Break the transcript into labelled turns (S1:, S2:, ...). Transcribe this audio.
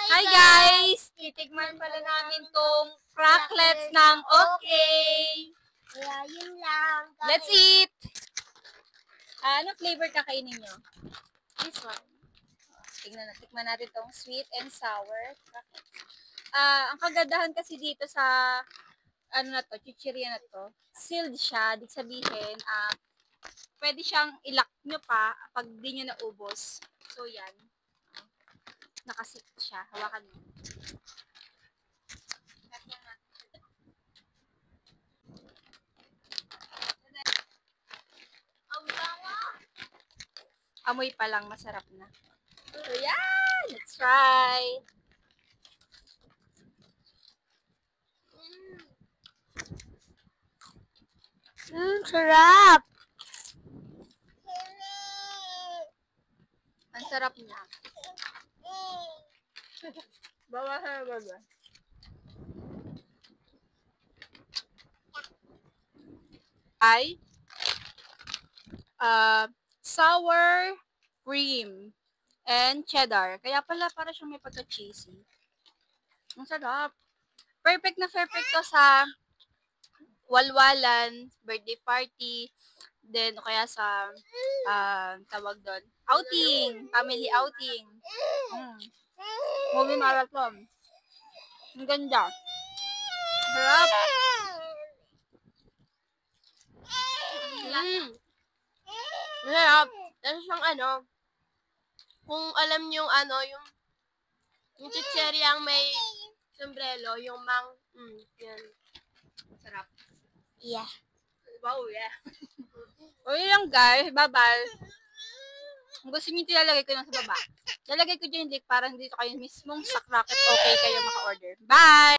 S1: Hi guys! Titikman pala namin tong cracklets ng okay.
S2: Kaya yun lang.
S1: Let's eat! Anong flavor kakainin nyo?
S2: This one.
S1: Tikman natin tong sweet and sour cracklets. Ang kagandahan kasi dito sa chichirya na to, sealed siya. Dik sabihin, pwede siyang ilock nyo pa pag di nyo naubos. So yan. Nakasit siya. Hawakan mo. Amoy pa lang, masarap na. So yan! Let's try!
S2: Sarap!
S1: Ang sarap niya. Bawasan na ba? Ay, sour cream and cheddar. Kaya pala para siyang may pagka-cheesy. Ang sarap. Perfect na perfect to sa walwalan, birthday party, then o kaya sa tawag doon, outing, family outing. Movie marathon. Ang ganda. Sarap.
S2: Sarap. Tapos siyang kung alam niyo yung chicherya ang may sombrero, yung yan.
S1: Sarap.
S2: Yeah.
S1: Wow, yeah. O yun lang guys, bye-bye. Kung gusto nyo tilalagay ko lang sa baba, lalagay ko dyan yung link para dito kayo mismong sa Cracklet okay kayo maka-order. Bye!